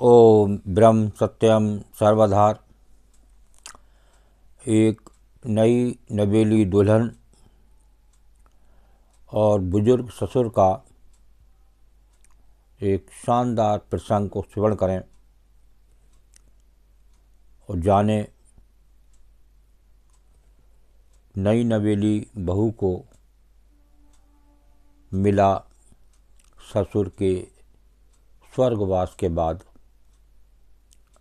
ओम ब्रह्म सत्यम सर्वधार। एक नई नवेली दुल्हन और बुजुर्ग ससुर का एक शानदार प्रसंग को श्रवण करें और जाने नई नवेली बहू को मिला ससुर के स्वर्गवास के बाद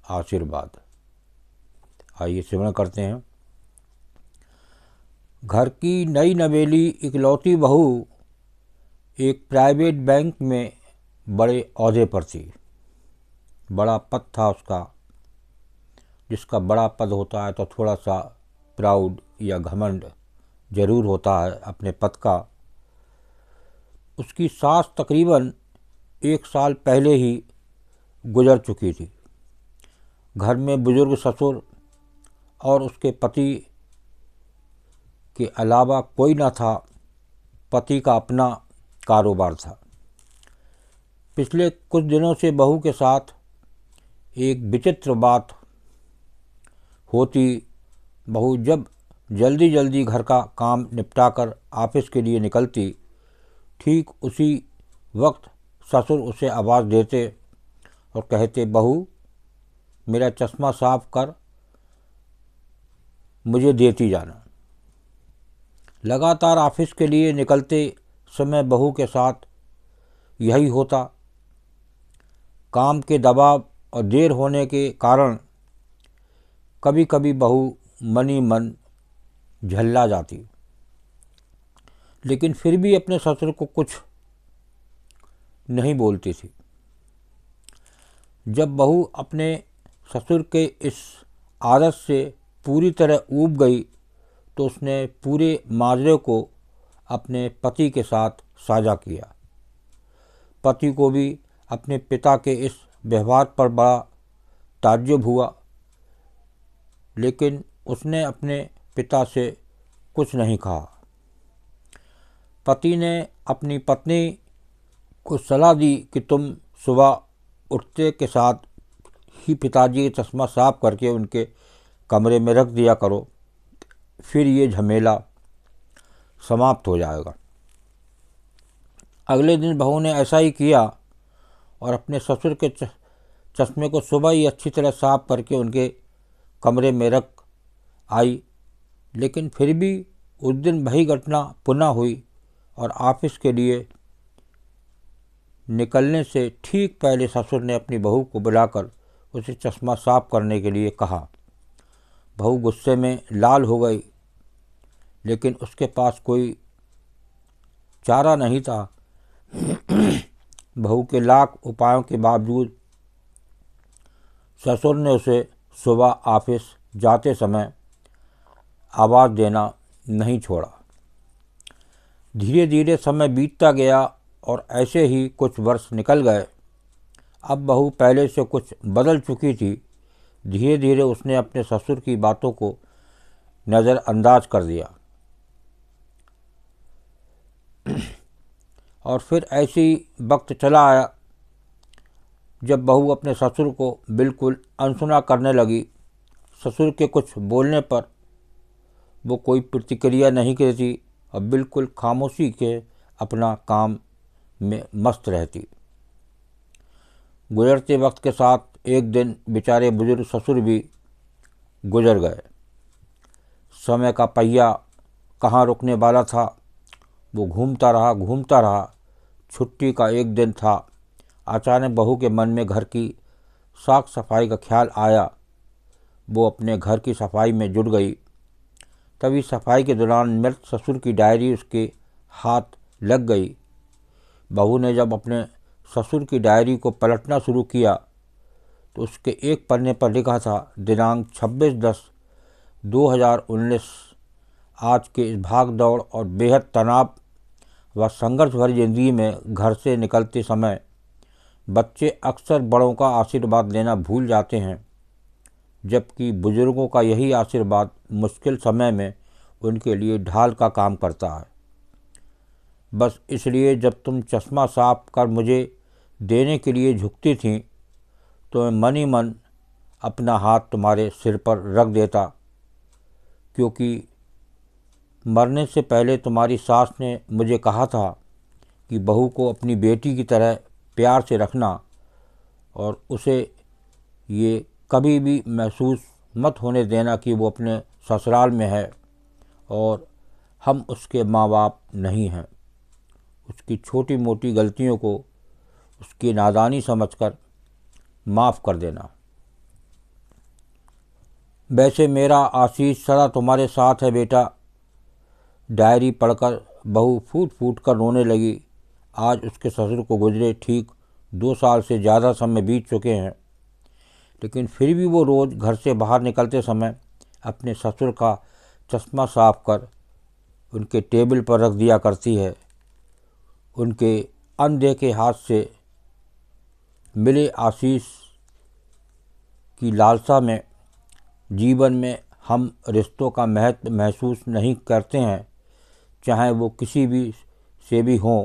आशीर्वाद। आइए श्रवण करते हैं। घर की नई नवेली इकलौती बहू एक प्राइवेट बैंक में बड़े ओहदे पर थी। बड़ा पद था उसका। जिसका बड़ा पद होता है तो थोड़ा सा प्राउड या घमंड जरूर होता है अपने पद का। उसकी सास तकरीबन 1 साल पहले ही गुजर चुकी थी। घर में बुजुर्ग ससुर और उसके पति के अलावा कोई न था। पति का अपना कारोबार था। पिछले कुछ दिनों से बहू के साथ एक विचित्र बात होती। बहू जब जल्दी जल्दी घर का काम निपटाकर ऑफिस के लिए निकलती, ठीक उसी वक्त ससुर उसे आवाज़ देते और कहते, बहू मेरा चश्मा साफ कर मुझे देती जाना। लगातार ऑफिस के लिए निकलते समय बहू के साथ यही होता। काम के दबाव और देर होने के कारण कभी कभी बहू मनी मन झल्ला जाती, लेकिन फिर भी अपने ससुर को कुछ नहीं बोलती थी। जब बहू अपने ससुर के इस आदत से पूरी तरह ऊब गई तो उसने पूरे माजरे को अपने पति के साथ साझा किया। पति को भी अपने पिता के इस व्यवहार पर बड़ा ताज्जुब हुआ, लेकिन उसने अपने पिता से कुछ नहीं कहा। पति ने अपनी पत्नी को सलाह दी कि तुम सुबह उठते के साथ ही पिताजी का चश्मा साफ करके उनके कमरे में रख दिया करो, फिर ये झमेला समाप्त हो जाएगा। अगले दिन बहू ने ऐसा ही किया और अपने ससुर के चश्मे को सुबह ही अच्छी तरह साफ करके उनके कमरे में रख आई। लेकिन फिर भी उस दिन वही घटना पुनः हुई और ऑफिस के लिए निकलने से ठीक पहले ससुर ने अपनी बहू को बुलाकर उसे चश्मा साफ करने के लिए कहा। बहू गुस्से में लाल हो गई, लेकिन उसके पास कोई चारा नहीं था। बहू के लाख उपायों के बावजूद ससुर ने उसे सुबह ऑफिस जाते समय आवाज़ देना नहीं छोड़ा। धीरे धीरे समय बीतता गया और ऐसे ही कुछ वर्ष निकल गए। अब बहू पहले से कुछ बदल चुकी थी। धीरे धीरे उसने अपने ससुर की बातों को नज़रअंदाज कर दिया और फिर ऐसी वक्त चला आया जब बहू अपने ससुर को बिल्कुल अनसुना करने लगी। ससुर के कुछ बोलने पर वो कोई प्रतिक्रिया नहीं करती और बिल्कुल खामोशी के अपना काम में मस्त रहती। गुजरते वक्त के साथ एक दिन बेचारे बुजुर्ग ससुर भी गुजर गए। समय का पहिया कहाँ रुकने वाला था, वो घूमता रहा। छुट्टी का एक दिन था। अचानक बहू के मन में घर की साफ सफाई का ख्याल आया। वो अपने घर की सफाई में जुट गई। तभी सफाई के दौरान मृत ससुर की डायरी उसके हाथ लग गई। बहू ने जब अपने ससुर की डायरी को पलटना शुरू किया तो उसके एक पन्ने पर लिखा था, दिनांक 26/10/2019। आज के इस भाग दौड़ और बेहद तनाव व संघर्ष भरी जिंदगी में घर से निकलते समय बच्चे अक्सर बड़ों का आशीर्वाद लेना भूल जाते हैं, जबकि बुजुर्गों का यही आशीर्वाद मुश्किल समय में उनके लिए ढाल का काम करता है। बस इसलिए जब तुम चश्मा साफ कर मुझे देने के लिए झुकती थीं तो मैं मन ही मन अपना हाथ तुम्हारे सिर पर रख देता, क्योंकि मरने से पहले तुम्हारी सास ने मुझे कहा था कि बहू को अपनी बेटी की तरह प्यार से रखना और उसे ये कभी भी महसूस मत होने देना कि वो अपने ससुराल में है और हम उसके माँ बाप नहीं हैं। उसकी छोटी मोटी गलतियों को उसकी नादानी समझकर माफ़ कर देना। वैसे मेरा आशीष सदा तुम्हारे साथ है बेटा। डायरी पढ़कर बहू फूट फूट कर रोने लगी। आज उसके ससुर को गुजरे ठीक 2 साल से ज़्यादा समय बीत चुके हैं, लेकिन फिर भी वो रोज़ घर से बाहर निकलते समय अपने ससुर का चश्मा साफ कर उनके टेबल पर रख दिया करती है। उनके अनदेखे हाथ से मिले आशीष की लालसा में जीवन में हम रिश्तों का महत्व महसूस नहीं करते हैं, चाहे वो किसी भी से भी हों,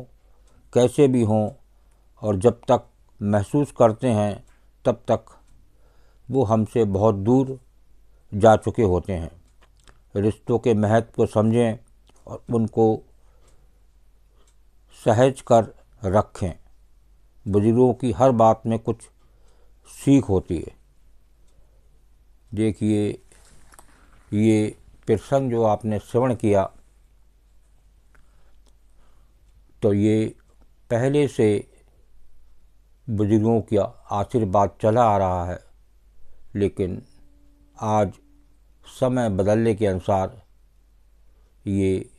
कैसे भी हों, और जब तक महसूस करते हैं तब तक वो हमसे बहुत दूर जा चुके होते हैं। रिश्तों के महत्व को समझें और उनको सहज कर रखें। बुजुर्गों की हर बात में कुछ सीख होती है। देखिए, ये प्रसंग जो आपने श्रवण किया तो ये पहले से बुजुर्गों का आशीर्वाद चला आ रहा है, लेकिन आज समय बदलने के अनुसार ये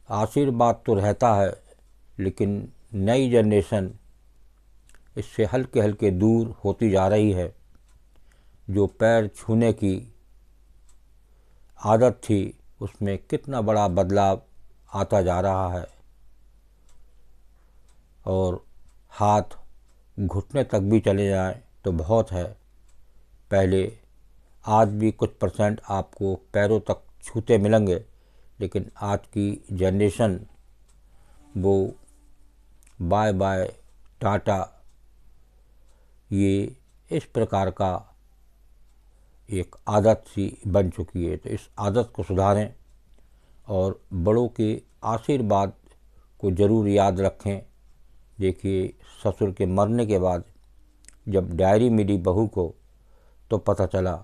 आशीर्वाद तो रहता है, लेकिन नई जनरेशन इससे हल्के हल्के दूर होती जा रही है। जो पैर छूने की आदत थी उसमें कितना बड़ा बदलाव आता जा रहा है और हाथ घुटने तक भी चले जाएं तो बहुत है। पहले आज भी कुछ परसेंट आपको पैरों तक छूते मिलेंगे, लेकिन आज की जनरेशन वो बाय बाय टाटा ये इस प्रकार का एक आदत सी बन चुकी है। तो इस आदत को सुधारें और बड़ों के आशीर्वाद को ज़रूर याद रखें। देखिए, ससुर के मरने के बाद जब डायरी मिली बहू को तो पता चला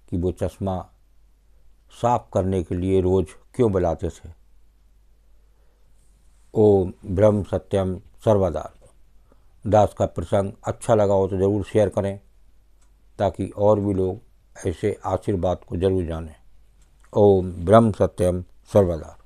कि वो चश्मा साफ करने के लिए रोज़ क्यों बुलाते थे। ओम ब्रह्म सत्यम सर्वदा दास का प्रसंग अच्छा लगा हो तो ज़रूर शेयर करें, ताकि और भी लोग ऐसे आशीर्वाद को जरूर जानें। ओम ब्रह्म सत्यम सर्वदा।